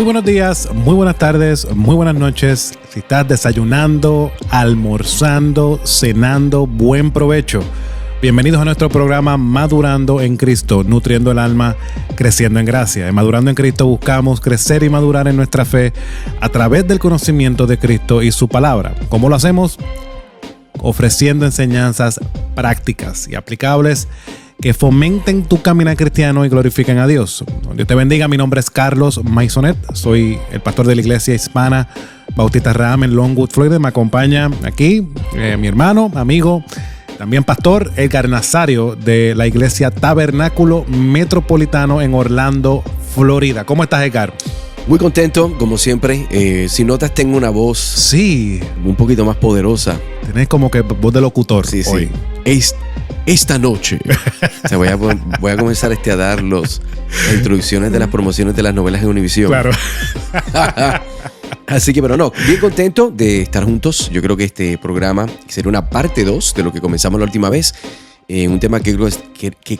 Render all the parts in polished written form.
Muy buenos días, muy buenas tardes, muy buenas noches. Si estás desayunando, almorzando, cenando, buen provecho. Bienvenidos a nuestro programa Madurando en Cristo, nutriendo el alma, creciendo en gracia. En Madurando en Cristo buscamos crecer y madurar en nuestra fe a través del conocimiento de Cristo y su palabra. ¿Cómo lo hacemos? Ofreciendo enseñanzas prácticas y aplicables que fomenten tu caminar cristiano y glorifiquen a Dios. Dios te bendiga. Mi nombre es Carlos Maisonet. Soy el pastor de la Iglesia Hispana Bautista Raham en Longwood, Florida. Me acompaña aquí mi hermano, amigo, también pastor Edgar Nazario de la Iglesia Tabernáculo Metropolitano en Orlando, Florida. ¿Cómo estás, Edgar? Muy contento, como siempre. Si notas, tengo una voz un poquito más poderosa. Tenés como que voz de locutor hoy. Esta noche voy a comenzar a dar las introducciones de las promociones de las novelas en Univisión. Claro. Así que, pero no, bien contento de estar juntos. Yo creo que este programa será una parte 2 de lo que comenzamos la última vez. Un tema que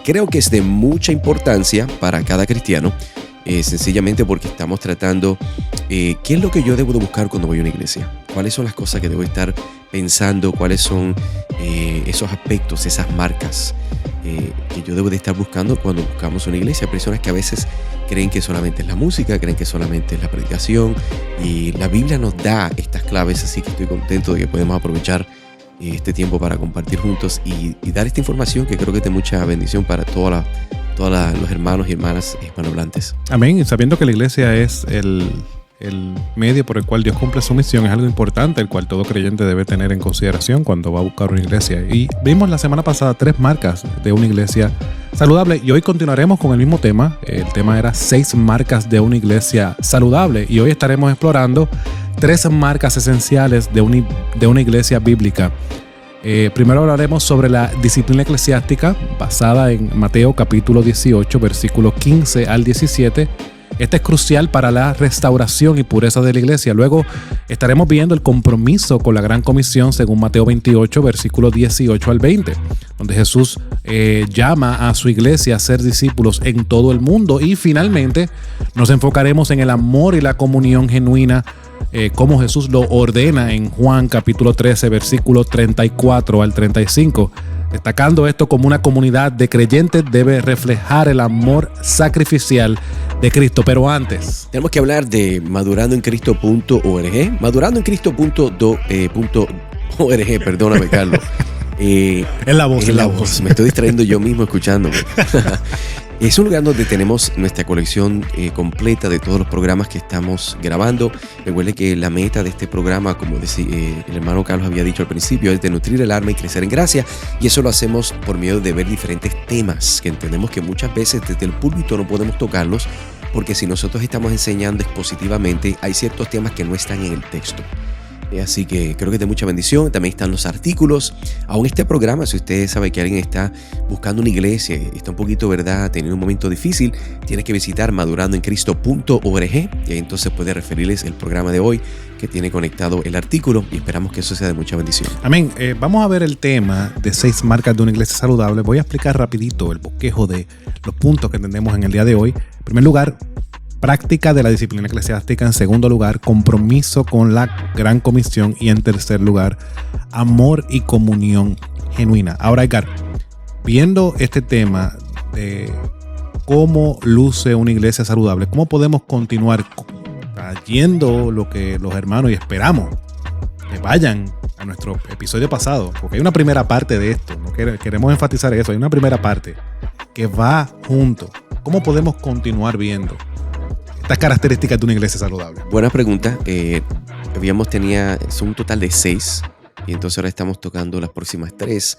creo que es de mucha importancia para cada cristiano. Sencillamente porque estamos tratando qué es lo que yo debo de buscar cuando voy a una iglesia, cuáles son las cosas que debo estar pensando, cuáles son esos aspectos, esas marcas que yo debo de estar buscando cuando buscamos una iglesia. Personas que a veces creen que solamente es la música, creen que solamente es la predicación, y la Biblia nos da estas claves, así que estoy contento de que podemos aprovechar este tiempo para compartir juntos y dar esta información que creo que es de mucha bendición para todos los hermanos y hermanas hispanohablantes. Amén. Y sabiendo que la iglesia es el medio por el cual Dios cumple su misión, es algo importante, el cual todo creyente debe tener en consideración cuando va a buscar una iglesia. Y vimos la semana pasada 3 marcas de una iglesia saludable, y hoy continuaremos con el mismo tema. El tema era 6 marcas de una iglesia saludable, y hoy estaremos explorando 3 marcas esenciales de una iglesia bíblica. Primero hablaremos sobre la disciplina eclesiástica basada en Mateo capítulo 18, versículos 15 al 17. Esta es crucial para la restauración y pureza de la iglesia. Luego estaremos viendo el compromiso con la Gran Comisión según Mateo 28, versículos 18 al 20, donde Jesús llama a su iglesia a ser discípulos en todo el mundo. Y finalmente nos enfocaremos en el amor y la comunión genuina, como Jesús lo ordena en Juan capítulo 13, versículos 34 al 35. Destacando esto como una comunidad de creyentes debe reflejar el amor sacrificial de Cristo. Pero antes tenemos que hablar de madurandoencristo.org. Madurandoencristo.org, perdóname, Carlos. Es la voz. Me estoy distrayendo yo mismo escuchándome. Es un lugar donde tenemos nuestra colección completa de todos los programas que estamos grabando. Recuerde que la meta de este programa, como el hermano Carlos había dicho al principio, es de nutrir el alma y crecer en gracia. Y eso lo hacemos por medio de ver diferentes temas que entendemos que muchas veces desde el púlpito no podemos tocarlos, porque si nosotros estamos enseñando expositivamente, hay ciertos temas que no están en el texto. Así que creo que es de mucha bendición. También están los artículos. Aún este programa, si usted sabe que alguien está buscando una iglesia, está un poquito, ¿verdad?, teniendo un momento difícil, tiene que visitar madurandoencristo.org y ahí entonces puede referirles el programa de hoy que tiene conectado el artículo, y esperamos que eso sea de mucha bendición. Amén. Vamos a ver el tema de 6 marcas de una iglesia saludable. Voy a explicar rapidito el bosquejo de los puntos que tenemos en el día de hoy. En primer lugar, práctica de la disciplina eclesiástica. En segundo lugar, compromiso con la Gran Comisión. Y en tercer lugar, amor y comunión genuina. Ahora, Edgar, viendo este tema de cómo luce una iglesia saludable, ¿cómo podemos continuar trayendo lo que los hermanos, y esperamos que vayan a nuestro episodio pasado? Porque hay una primera parte de esto, ¿no? Queremos enfatizar eso. Hay una primera parte que va junto. ¿Cómo podemos continuar viendo estas características de una iglesia saludable? Buena pregunta. Son un total de 6, y entonces ahora estamos tocando las próximas 3.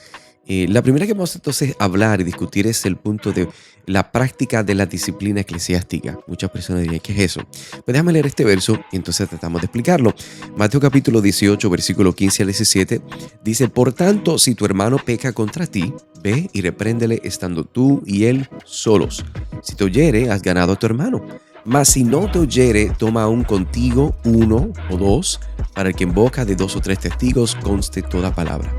La primera que vamos entonces a hablar y discutir es el punto de la práctica de la disciplina eclesiástica. Muchas personas dirían, ¿qué es eso? Pues déjame leer este verso y entonces tratamos de explicarlo. Mateo capítulo 18, versículo 15 al 17, dice: por tanto, si tu hermano peca contra ti, ve y repréndele estando tú y él solos. Si te oyere, has ganado a tu hermano. Mas si no te oyere, toma aún contigo 1 o 2, para que en boca de 2 o 3 testigos conste toda palabra.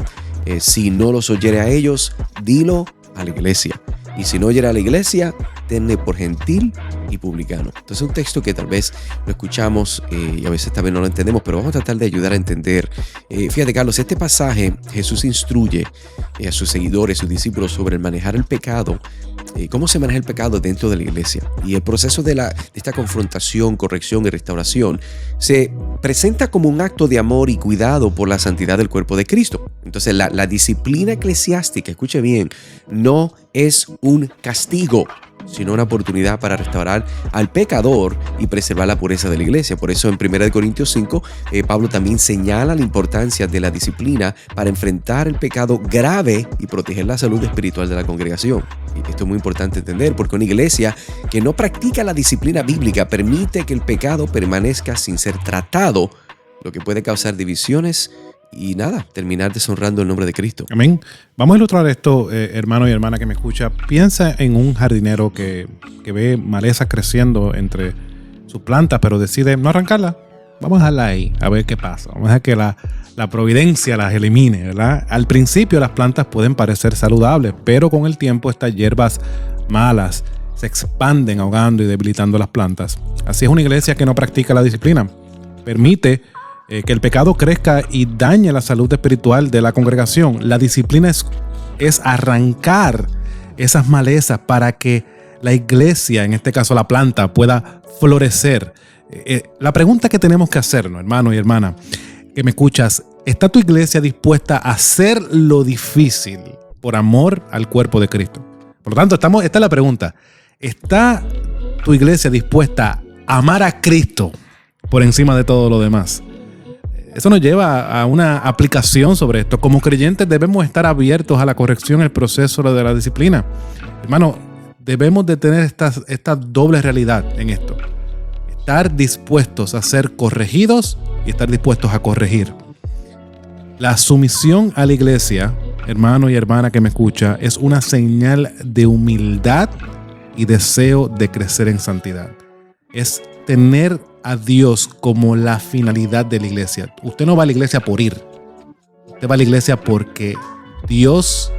Si no los oyere a ellos, dilo a la iglesia. Y si no oyere a la iglesia, tenle por gentil y publicano. Entonces es un texto que tal vez lo escuchamos y a veces también no lo entendemos, pero vamos a tratar de ayudar a entender. Fíjate, Carlos, este pasaje Jesús instruye a sus seguidores, sus discípulos sobre el manejar el pecado, cómo se maneja el pecado dentro de la iglesia. Y el proceso de esta confrontación, corrección y restauración se presenta como un acto de amor y cuidado por la santidad del cuerpo de Cristo. Entonces la disciplina eclesiástica, escuche bien, no es un castigo, sino una oportunidad para restaurar al pecador y preservar la pureza de la iglesia. Por eso en 1 Corintios 5, Pablo también señala la importancia de la disciplina para enfrentar el pecado grave y proteger la salud espiritual de la congregación. Y esto es muy importante entender, porque una iglesia que no practica la disciplina bíblica permite que el pecado permanezca sin ser tratado, lo que puede causar divisiones y terminar deshonrando el nombre de Cristo. Amén. Vamos a ilustrar esto, hermano y hermana que me escucha. Piensa en un jardinero que ve malezas creciendo entre sus plantas, pero decide no arrancarla. Vamos a dejarla ahí, a ver qué pasa. Vamos a dejar que la providencia las elimine, ¿verdad? Al principio las plantas pueden parecer saludables, pero con el tiempo estas hierbas malas se expanden ahogando y debilitando las plantas. Así es una iglesia que no practica la disciplina. Permite que el pecado crezca y dañe la salud espiritual de la congregación. La disciplina es arrancar esas malezas para que la iglesia, en este caso la planta, pueda florecer. La pregunta que tenemos que hacernos, hermano y hermana, que me escuchas, ¿está tu iglesia dispuesta a hacer lo difícil por amor al cuerpo de Cristo? Por lo tanto, esta es la pregunta. ¿Está tu iglesia dispuesta a amar a Cristo por encima de todo lo demás? Eso nos lleva a una aplicación sobre esto. Como creyentes debemos estar abiertos a la corrección, el proceso de la disciplina. Hermano, debemos de tener esta doble realidad en esto. Estar dispuestos a ser corregidos y estar dispuestos a corregir. La sumisión a la iglesia, hermano y hermana que me escucha, es una señal de humildad y deseo de crecer en santidad. Es tener a Dios como la finalidad de la iglesia. Usted no va a la iglesia por ir. Usted va a la iglesia porque Dios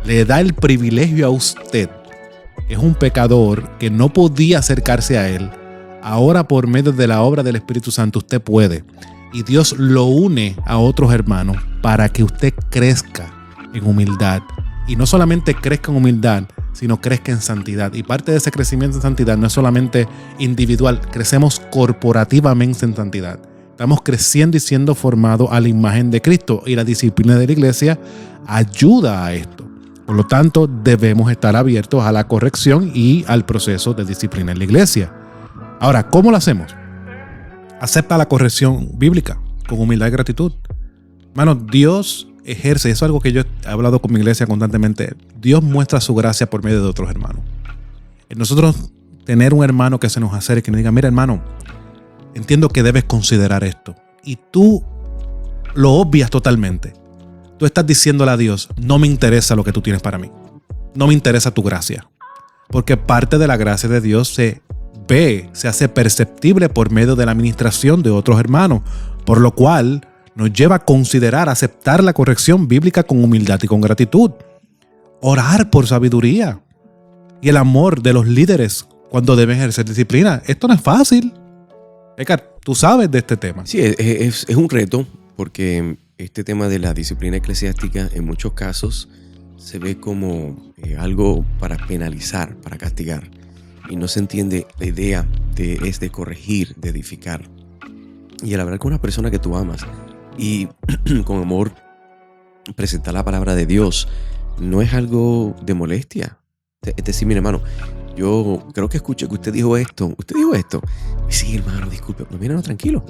le da el privilegio a usted. Es un pecador que no podía acercarse a Él. Ahora, por medio de la obra del Espíritu Santo, usted puede. Y Dios lo une a otros hermanos para que usted crezca en humildad. Y no solamente crezca en humildad, sino crezca en santidad. Y parte de ese crecimiento en santidad no es solamente individual, crecemos corporativamente en santidad. Estamos creciendo y siendo formados a la imagen de Cristo, y la disciplina de la iglesia ayuda a esto. Por lo tanto, debemos estar abiertos a la corrección y al proceso de disciplina en la iglesia. Ahora, ¿cómo lo hacemos? Acepta la corrección bíblica con humildad y gratitud. Hermano, Dios ejerce, eso es algo que yo he hablado con mi iglesia constantemente. Dios muestra su gracia por medio de otros hermanos. Nosotros tener un hermano que se nos acerque y que nos diga, mira hermano, entiendo que debes considerar esto. Y tú lo obvias totalmente. Tú estás diciéndole a Dios, no me interesa lo que tú tienes para mí. No me interesa tu gracia. Porque parte de la gracia de Dios se hace perceptible por medio de la administración de otros hermanos. Por lo cual nos lleva a considerar, aceptar la corrección bíblica con humildad y con gratitud. Orar por sabiduría y el amor de los líderes cuando deben ejercer disciplina. Esto no es fácil. Edgar, tú sabes de este tema. Sí, es un reto, porque este tema de la disciplina eclesiástica en muchos casos se ve como algo para penalizar, para castigar. Y no se entiende la idea es de corregir, de edificar. Y al hablar con una persona que tú amas y con amor presentar la palabra de Dios no es algo de molestia. Es decir, mi hermano, yo creo que escuché que usted dijo esto. ¿Usted dijo esto? Sí, hermano, disculpe. Pues mira, no, tranquilo.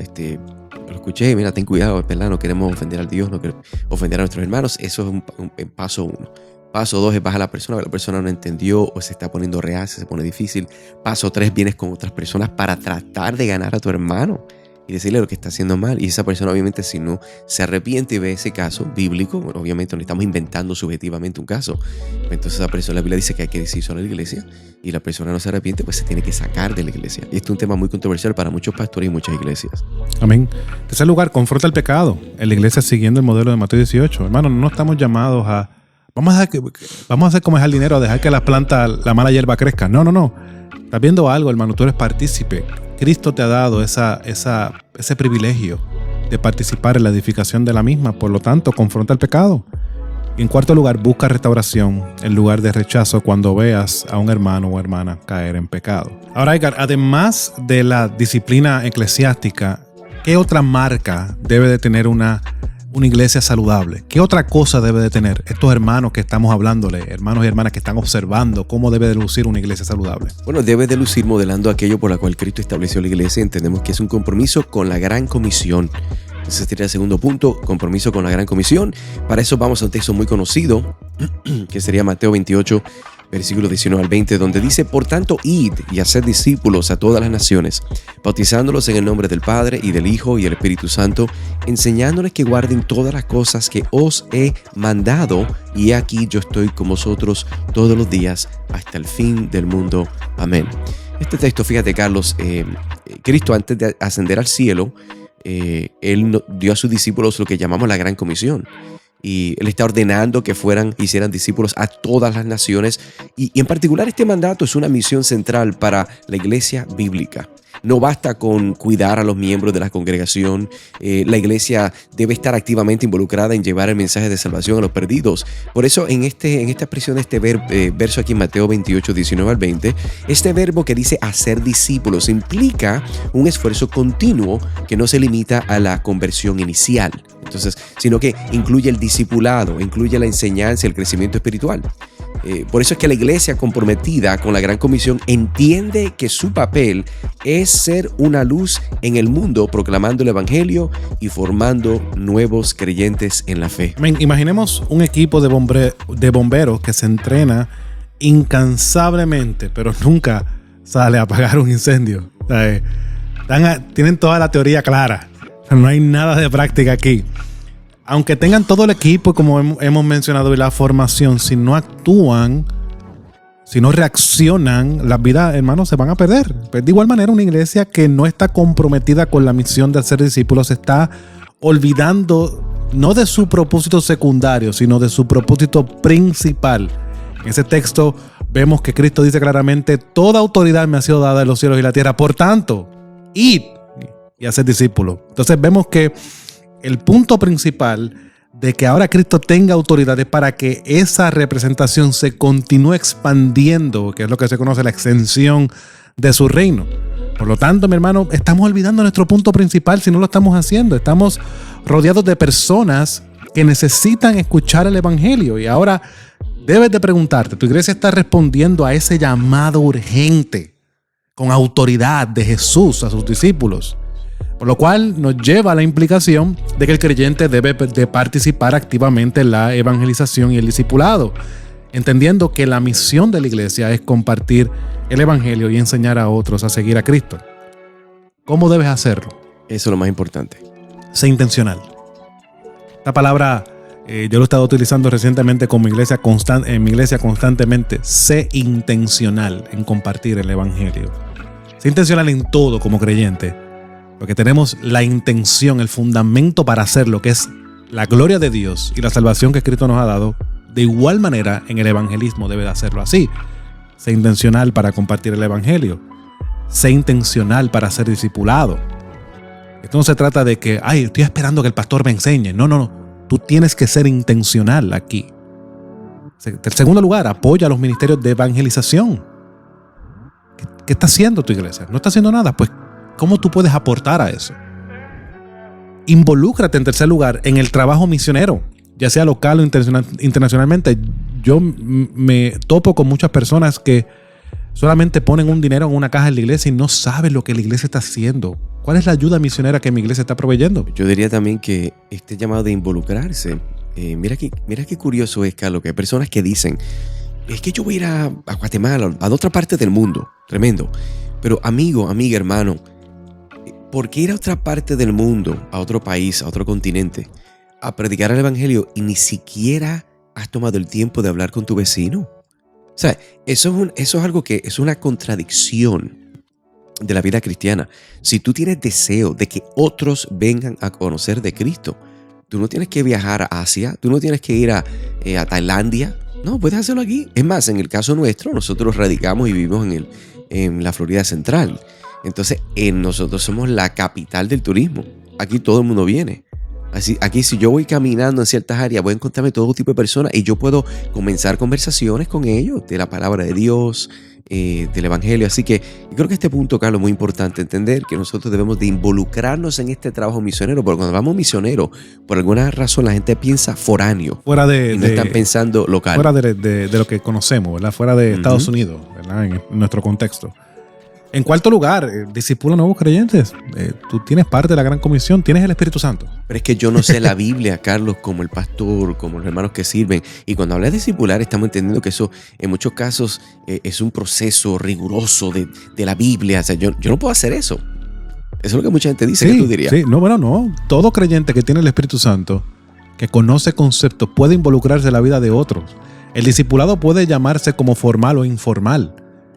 Lo escuché, mira, ten cuidado, ¿verdad? No queremos ofender al Dios, no queremos ofender a nuestros hermanos. Eso es un paso 1. Paso 2 es bajar a la persona, que la persona no entendió o se está poniendo reacia, se pone difícil. Paso 3, vienes con otras personas para tratar de ganar a tu hermano y decirle lo que está haciendo mal. Y esa persona, obviamente, si no se arrepiente y ve ese caso bíblico, bueno, obviamente no estamos inventando subjetivamente un caso. Entonces, esa persona, la Biblia dice que hay que decir solo a la iglesia, y la persona no se arrepiente, pues se tiene que sacar de la iglesia. Y esto es un tema muy controversial para muchos pastores y muchas iglesias. Amén. En tercer lugar, confronta el pecado en la iglesia siguiendo el modelo de Mateo 18. Hermano, no estamos llamados vamos a hacer como es el dinero, a dejar que la planta, la mala hierba crezca. No. ¿Estás viendo algo, hermano? Tú eres partícipe. Cristo te ha dado ese privilegio de participar en la edificación de la misma. Por lo tanto, confronta el pecado. Y en cuarto lugar, busca restauración en lugar de rechazo cuando veas a un hermano o hermana caer en pecado. Ahora, Edgar, además de la disciplina eclesiástica, ¿qué otra marca debe de tener una iglesia saludable? ¿Qué otra cosa debe de tener estos hermanos que estamos hablándole, hermanos y hermanas que están observando cómo debe de lucir una iglesia saludable? Bueno, debe de lucir modelando aquello por la cual Cristo estableció la iglesia. Entendemos que es un compromiso con la gran comisión. Ese sería el segundo punto, compromiso con la gran comisión. Para eso vamos a un texto muy conocido, que sería Mateo 28, versículo 19 al 20, donde dice: por tanto, id y haced discípulos a todas las naciones, bautizándolos en el nombre del Padre y del Hijo y del Espíritu Santo, enseñándoles que guarden todas las cosas que os he mandado, y aquí yo estoy con vosotros todos los días hasta el fin del mundo. Amén. Este texto, fíjate, Carlos, Cristo, antes de ascender al cielo, Él dio a sus discípulos lo que llamamos la gran comisión. Y Él está ordenando que hicieran discípulos a todas las naciones. Y en particular este mandato es una misión central para la iglesia bíblica. No basta con cuidar a los miembros de la congregación. La iglesia debe estar activamente involucrada en llevar el mensaje de salvación a los perdidos. Por eso en esta expresión, verso aquí en Mateo 28, 19 al 20, este verbo que dice hacer discípulos implica un esfuerzo continuo que no se limita a la conversión inicial. Entonces, sino que incluye el discipulado, incluye la enseñanza, el crecimiento espiritual. Por eso es que la iglesia comprometida con la gran comisión entiende que su papel es ser una luz en el mundo, proclamando el evangelio y formando nuevos creyentes en la fe. Imaginemos un equipo de bomberos que se entrena incansablemente, pero nunca sale a apagar un incendio. O sea, tienen toda la teoría clara. O sea, no hay nada de práctica aquí. Aunque tengan todo el equipo, como hemos mencionado, y la formación, si no actúan, si no reaccionan, las vidas, hermanos, se van a perder. Pues de igual manera, una iglesia que no está comprometida con la misión de ser discípulos está olvidando no de su propósito secundario, sino de su propósito principal. En ese texto vemos que Cristo dice claramente: toda autoridad me ha sido dada en los cielos y la tierra. Por tanto, id y haced discípulos. Entonces vemos que el punto principal de que ahora Cristo tenga autoridad es para que esa representación se continúe expandiendo, que es lo que se conoce la extensión de su reino. Por lo tanto, mi hermano, estamos olvidando nuestro punto principal si no lo estamos haciendo. Estamos rodeados de personas que necesitan escuchar el evangelio, y ahora debes de preguntarte, ¿tu iglesia está respondiendo a ese llamado urgente con autoridad de Jesús a sus discípulos? Por lo cual nos lleva a la implicación de que el creyente debe de participar activamente en la evangelización y el discipulado, entendiendo que la misión de la iglesia es compartir el evangelio y enseñar a otros a seguir a Cristo. ¿Cómo debes hacerlo? Eso es lo más importante. Sé intencional. Esta palabra yo lo he estado utilizando recientemente con mi iglesia en mi iglesia constantemente. Sé intencional en compartir el evangelio. Sé intencional en todo como creyente. Porque tenemos la intención, el fundamento para hacer lo que es la gloria de Dios y la salvación que Cristo nos ha dado. De igual manera, en el evangelismo debe de hacerlo así. Sé intencional para compartir el evangelio. Sé intencional para ser discipulado. Esto no se trata de que, estoy esperando que el pastor me enseñe. No. Tú tienes que ser intencional aquí. En segundo lugar, apoya a los ministerios de evangelización. ¿Qué está haciendo tu iglesia? ¿No está haciendo nada? Pues, ¿cómo tú puedes aportar a eso? Involúcrate, en tercer lugar, en el trabajo misionero, ya sea local o internacionalmente. Yo me topo con muchas personas que solamente ponen un dinero en una caja en la iglesia y no saben lo que la iglesia está haciendo. ¿Cuál es la ayuda misionera que mi iglesia está proveyendo? Yo diría también que este llamado de involucrarse, mira qué curioso es, Carlos, que hay personas que dicen: es que yo voy a ir a Guatemala, a otra parte del mundo. Tremendo. Pero amigo, amiga, hermano, ¿por qué ir a otra parte del mundo, a otro país, a otro continente, a predicar el evangelio y ni siquiera has tomado el tiempo de hablar con tu vecino? O sea, eso es algo que es una contradicción de la vida cristiana. Si tú tienes deseo de que otros vengan a conocer de Cristo, tú no tienes que viajar a Asia, tú no tienes que ir a Tailandia. No, puedes hacerlo aquí. Es más, en el caso nuestro, nosotros radicamos y vivimos en la Florida Central. Entonces, nosotros somos la capital del turismo. Aquí todo el mundo viene. Aquí si yo voy caminando en ciertas áreas, voy a encontrarme todo tipo de personas y yo puedo comenzar conversaciones con ellos de la palabra de Dios, del Evangelio. Así que yo creo que este punto, Carlos, es muy importante entender que nosotros debemos de involucrarnos en este trabajo misionero, porque cuando vamos misionero, por alguna razón la gente piensa foráneo. Fuera y no están pensando local. Fuera de lo que conocemos, ¿verdad? Fuera de Estados Unidos, ¿verdad? En nuestro contexto. En cuarto lugar, discipula nuevos creyentes. Tú tienes parte de la gran comisión, tienes el Espíritu Santo. Pero es que yo no sé la Biblia, Carlos, como el pastor, como los hermanos que sirven. Y cuando hablas de discipular, estamos entendiendo que eso en muchos casos es un proceso riguroso de la Biblia. O sea, yo no puedo hacer eso. Eso es lo que mucha gente dice, sí, que tú dirías. Sí, no. Todo creyente que tiene el Espíritu Santo, que conoce conceptos, puede involucrarse en la vida de otros. El discipulado puede llamarse como formal o informal.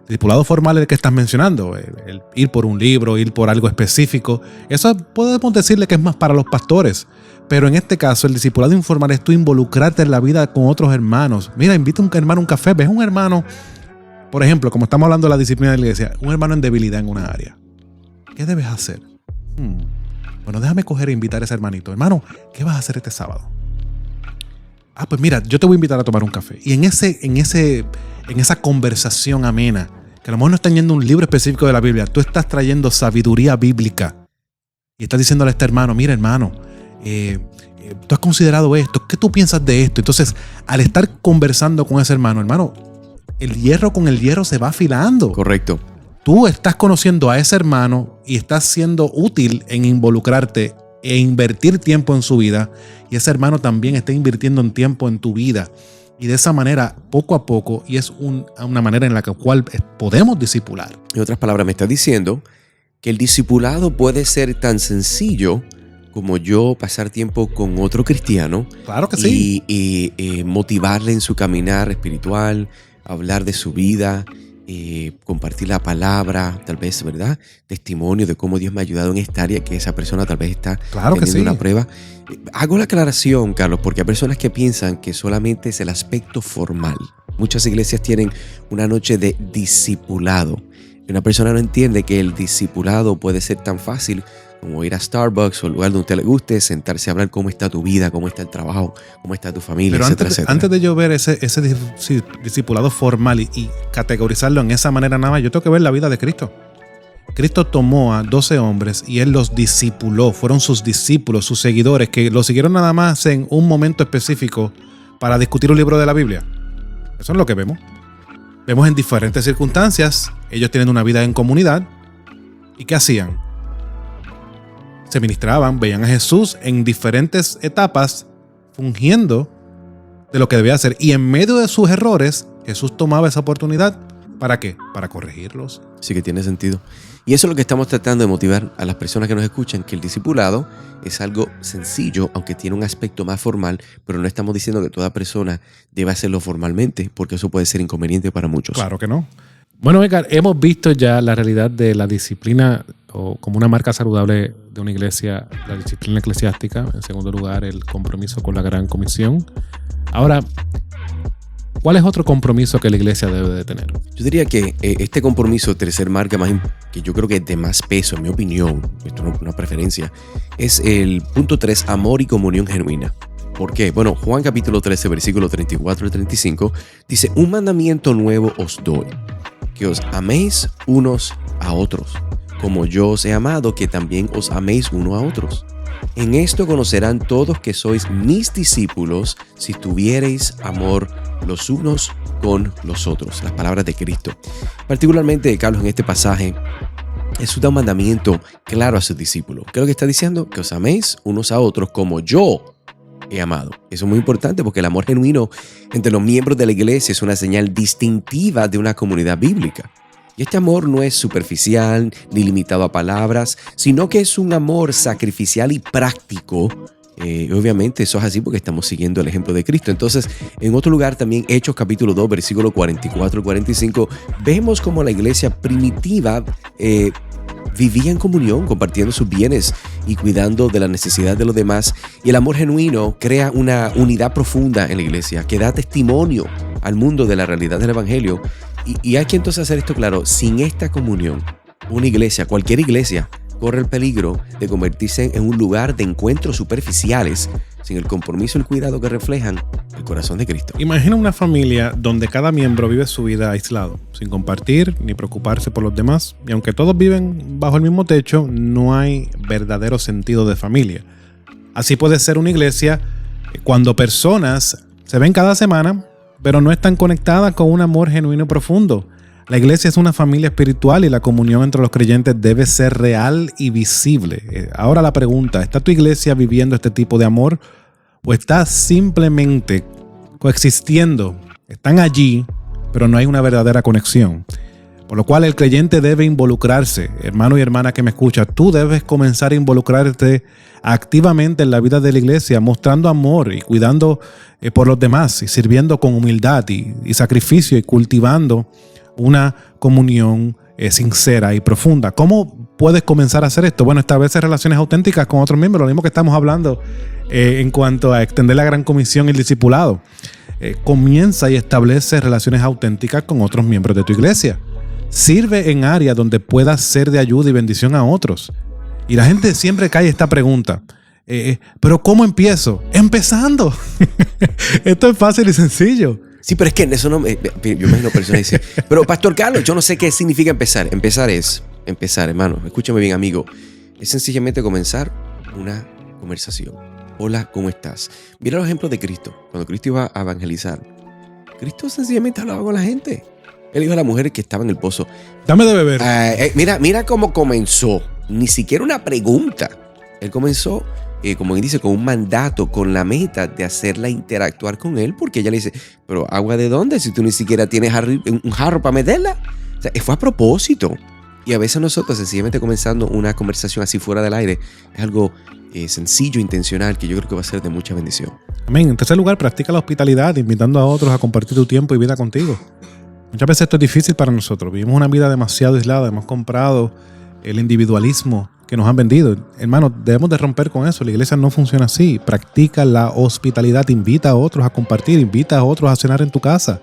Discipulado formal es el que estás mencionando, el ir por un libro, ir por algo específico. Eso podemos decirle que es más para los pastores. Pero en este caso, el discipulado informal es tú involucrarte en la vida con otros hermanos. Mira, invita a un hermano a un café. Ves un hermano, por ejemplo, como estamos hablando de la disciplina de la iglesia, un hermano en debilidad en una área. ¿Qué debes hacer? Bueno, déjame coger e invitar a ese hermanito. Hermano, ¿qué vas a hacer este sábado? Pues mira, yo te voy a invitar a tomar un café. Y en esa conversación amena, que a lo mejor no están yendo un libro específico de la Biblia, tú estás trayendo sabiduría bíblica y estás diciéndole a este hermano, mira hermano, tú has considerado esto, ¿qué tú piensas de esto? Entonces, al estar conversando con ese hermano, el hierro con el hierro se va afilando. Correcto. Tú estás conociendo a ese hermano y estás siendo útil en involucrarte e invertir tiempo en su vida, y ese hermano también está invirtiendo en tiempo en tu vida. Y de esa manera, poco a poco, y es una manera en la cual podemos discipular. En otras palabras, me estás diciendo que el discipulado puede ser tan sencillo como yo pasar tiempo con otro cristiano. Claro que sí. Y motivarle en su caminar espiritual, hablar de su vida, compartir la palabra, tal vez, ¿verdad? Testimonio de cómo Dios me ha ayudado en esta área que esa persona tal vez está teniendo una prueba. Hago la aclaración, Carlos, porque hay personas que piensan que solamente es el aspecto formal. Muchas iglesias tienen una noche de discipulado. Una persona no entiende que el discipulado puede ser tan fácil como ir a Starbucks o el lugar donde a usted le guste, sentarse a hablar cómo está tu vida, cómo está el trabajo, cómo está tu familia, pero etcétera. Antes de yo ver ese discipulado formal y categorizarlo en esa manera nada más, yo tengo que ver la vida de Cristo. Cristo tomó a 12 hombres y Él los discipuló, fueron sus discípulos, sus seguidores, que lo siguieron nada más en un momento específico para discutir un libro de la Biblia. Eso es lo que vemos. Vemos en diferentes circunstancias, ellos tienen una vida en comunidad. ¿Y qué hacían? Se ministraban, veían a Jesús en diferentes etapas, fungiendo de lo que debía hacer. Y en medio de sus errores, Jesús tomaba esa oportunidad. ¿Para qué? Para corregirlos. Sí que tiene sentido. Y eso es lo que estamos tratando de motivar a las personas que nos escuchan, que el discipulado es algo sencillo, aunque tiene un aspecto más formal, pero no estamos diciendo que toda persona debe hacerlo formalmente, porque eso puede ser inconveniente para muchos. Claro que no. Bueno, Edgar, hemos visto ya la realidad de la disciplina o como una marca saludable de una iglesia, la disciplina eclesiástica. En segundo lugar, el compromiso con la gran comisión. Ahora, ¿cuál es otro compromiso que la iglesia debe de tener? Yo diría que este compromiso, tercer marca, que yo creo que es de más peso, en mi opinión, esto no es una preferencia, es el punto 3, amor y comunión genuina. ¿Por qué? Bueno, Juan capítulo 13, versículo 34 y 35, dice, un mandamiento nuevo os doy, que os améis unos a otros, como yo os he amado, que también os améis uno a otros. En esto conocerán todos que sois mis discípulos, si tuviereis amor los unos con los otros. Las palabras de Cristo. Particularmente, Carlos, en este pasaje, Jesús da un mandamiento claro a sus discípulos. ¿Qué es lo que está diciendo? Que os améis unos a otros como yo he amado. Eso es muy importante porque el amor genuino entre los miembros de la iglesia es una señal distintiva de una comunidad bíblica. Y este amor no es superficial ni limitado a palabras, sino que es un amor sacrificial y práctico. Obviamente eso es así porque estamos siguiendo el ejemplo de Cristo. Entonces, en otro lugar también, Hechos capítulo 2, versículo 44 y 45, vemos como la iglesia primitiva vivía en comunión, compartiendo sus bienes y cuidando de la necesidad de los demás. Y el amor genuino crea una unidad profunda en la iglesia que da testimonio al mundo de la realidad del evangelio Y hay que entonces hacer esto claro. Sin esta comunión, una iglesia, cualquier iglesia, corre el peligro de convertirse en un lugar de encuentros superficiales, sin el compromiso y el cuidado que reflejan el corazón de Cristo. Imagina una familia donde cada miembro vive su vida aislado, sin compartir ni preocuparse por los demás. Y aunque todos viven bajo el mismo techo, no hay verdadero sentido de familia. Así puede ser una iglesia cuando personas se ven cada semana, pero no están conectadas con un amor genuino y profundo. La iglesia es una familia espiritual y la comunión entre los creyentes debe ser real y visible. Ahora la pregunta, ¿está tu iglesia viviendo este tipo de amor o está simplemente coexistiendo? Están allí, pero no hay una verdadera conexión. Por lo cual el creyente debe involucrarse. Hermano y hermana que me escucha, tú debes comenzar a involucrarte activamente en la vida de la iglesia, mostrando amor y cuidando por los demás y sirviendo con humildad y sacrificio y cultivando una comunión sincera y profunda. ¿Cómo puedes comenzar a hacer esto? Bueno, establecer relaciones auténticas con otros miembros, lo mismo que estamos hablando en cuanto a extender la gran comisión y el discipulado. Comienza y establece relaciones auténticas con otros miembros de tu iglesia. Sirve en áreas donde puedas ser de ayuda y bendición a otros. Y la gente siempre cae esta pregunta. ¿Pero cómo empiezo? Empezando. Esto es fácil y sencillo. Sí, pero es que eso no... yo imagino personas dicen, pero Pastor Carlos, yo no sé qué significa empezar. Empezar es empezar, hermano. Escúchame bien, amigo. Es sencillamente comenzar una conversación. Hola, ¿cómo estás? Mira los ejemplos de Cristo. Cuando Cristo iba a evangelizar, Cristo sencillamente hablaba con la gente. Él dijo a la mujer que estaba en el pozo, dame de beber. Mira cómo comenzó. Ni siquiera una pregunta. Él comenzó, como él dice, con un mandato, con la meta de hacerla interactuar con él, porque ella le dice, pero ¿agua de dónde? Si tú ni siquiera tienes un jarro para meterla. O sea, fue a propósito. Y a veces nosotros, sencillamente comenzando una conversación así fuera del aire, es algo sencillo, intencional, que yo creo que va a ser de mucha bendición. Amén. En tercer lugar, practica la hospitalidad, invitando a otros a compartir tu tiempo y vida contigo. Muchas veces esto es difícil para nosotros. Vivimos una vida demasiado aislada. Hemos comprado el individualismo que nos han vendido. Hermanos, debemos de romper con eso. La iglesia no funciona así. Practica la hospitalidad. Invita a otros a compartir. Invita a otros a cenar en tu casa.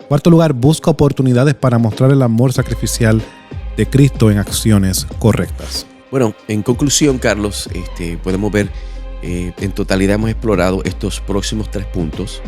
Cuarto lugar, busca oportunidades para mostrar el amor sacrificial de Cristo en acciones correctas. Bueno, en conclusión, Carlos, podemos ver, en totalidad hemos explorado estos próximos 3 puntos,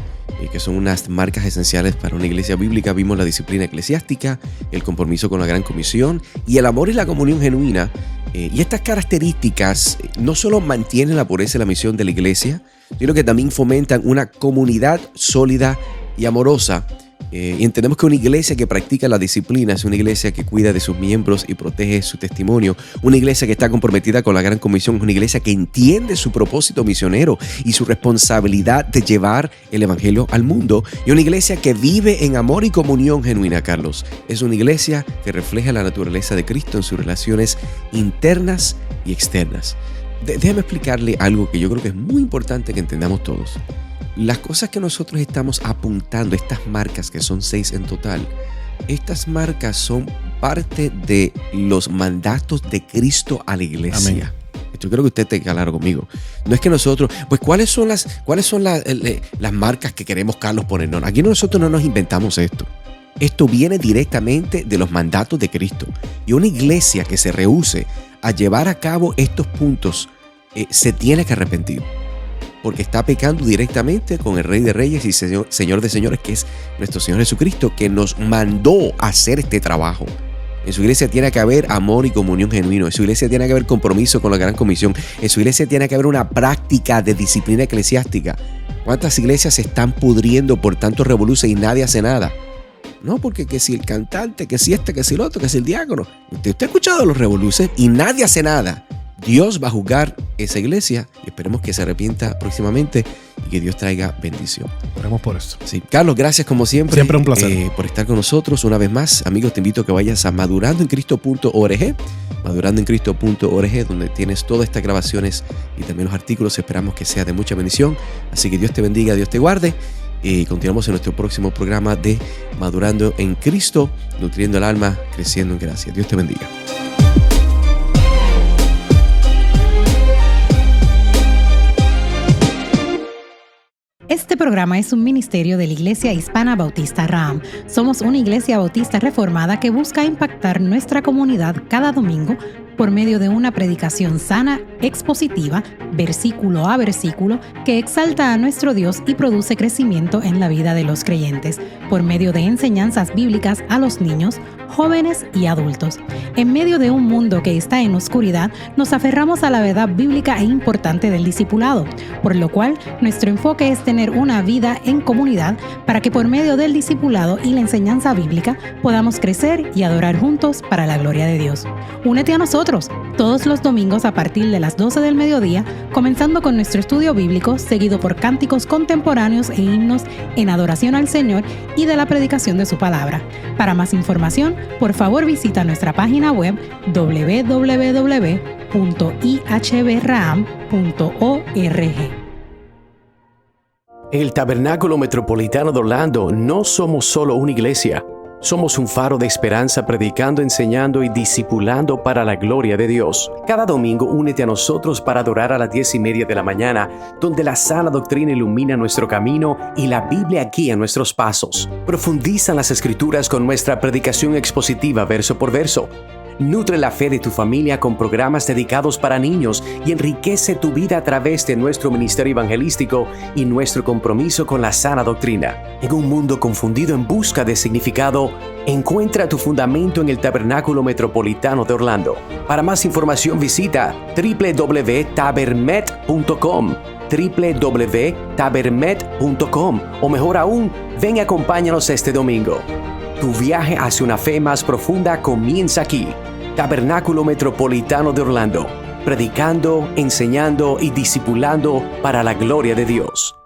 que son unas marcas esenciales para una iglesia bíblica. Vimos la disciplina eclesiástica, el compromiso con la gran comisión y el amor y la comunión genuina. Y estas características no solo mantienen la pureza y la misión de la iglesia, sino que también fomentan una comunidad sólida y amorosa. Y entendemos que una iglesia que practica la disciplina es una iglesia que cuida de sus miembros y protege su testimonio. Una iglesia que está comprometida con la gran comisión es una iglesia que entiende su propósito misionero y su responsabilidad de llevar el evangelio al mundo. Y una iglesia que vive en amor y comunión genuina, Carlos. Es una iglesia que refleja la naturaleza de Cristo en sus relaciones internas y externas. Déjame explicarle algo que yo creo que es muy importante que entendamos todos. Las cosas que nosotros estamos apuntando, estas marcas que son 6 en total, estas marcas son parte de los mandatos de Cristo a la iglesia. Amén. Yo creo que usted esté claro conmigo. No es que nosotros, pues ¿cuáles son las marcas que queremos, Carlos, ponernos? Aquí nosotros no nos inventamos esto. Esto viene directamente de los mandatos de Cristo. Y una iglesia que se rehúse a llevar a cabo estos puntos se tiene que arrepentir. Porque está pecando directamente con el Rey de Reyes y Señor de Señores, que es nuestro Señor Jesucristo, que nos mandó a hacer este trabajo. En su iglesia tiene que haber amor y comunión genuino. En su iglesia tiene que haber compromiso con la gran comisión. En su iglesia tiene que haber una práctica de disciplina eclesiástica. ¿Cuántas iglesias se están pudriendo por tanto revoluce y nadie hace nada? No, porque que si el cantante, que si que si el otro, que si el diácono. Usted ha escuchado los revoluces y nadie hace nada. Dios va a juzgar esa iglesia y esperemos que se arrepienta próximamente y que Dios traiga bendición. Oremos por eso. Sí. Carlos, gracias como siempre. Siempre un placer. Por estar con nosotros una vez más. Amigos, te invito a que vayas a madurandoencristo.org, madurandoencristo.org, donde tienes todas estas grabaciones y también los artículos. Esperamos que sea de mucha bendición. Así que Dios te bendiga, Dios te guarde. Y continuamos en nuestro próximo programa de Madurando en Cristo, nutriendo el alma, creciendo en gracia. Dios te bendiga. Este programa es un ministerio de la Iglesia Hispana Bautista Raham. Somos una iglesia bautista reformada que busca impactar nuestra comunidad cada domingo por medio de una predicación sana, expositiva, versículo a versículo, que exalta a nuestro Dios y produce crecimiento en la vida de los creyentes, por medio de enseñanzas bíblicas a los niños, jóvenes y adultos. En medio de un mundo que está en oscuridad, nos aferramos a la verdad bíblica e importante del discipulado, por lo cual nuestro enfoque es tener una vida en comunidad para que por medio del discipulado y la enseñanza bíblica podamos crecer y adorar juntos para la gloria de Dios. Únete a nosotros todos los domingos a partir de las 12 del mediodía, comenzando con nuestro estudio bíblico, seguido por cánticos contemporáneos e himnos en adoración al Señor y de la predicación de su palabra. Para más información, por favor visita nuestra página web www.ihbraham.org. En el Tabernáculo Metropolitano de Orlando no somos solo una iglesia. Somos un faro de esperanza predicando, enseñando y discipulando para la gloria de Dios. Cada domingo únete a nosotros para adorar a las 10:30 de la mañana, donde la sana doctrina ilumina nuestro camino y la Biblia guía nuestros pasos. Profundiza en las Escrituras con nuestra predicación expositiva verso por verso. Nutre la fe de tu familia con programas dedicados para niños y enriquece tu vida a través de nuestro ministerio evangelístico y nuestro compromiso con la sana doctrina. En un mundo confundido en busca de significado, encuentra tu fundamento en el Tabernáculo Metropolitano de Orlando. Para más información visita www.tabermet.com www.tabermet.com o mejor aún, ven y acompáñanos este domingo. Tu viaje hacia una fe más profunda comienza aquí. Tabernáculo Metropolitano de Orlando, predicando, enseñando y discipulando para la gloria de Dios.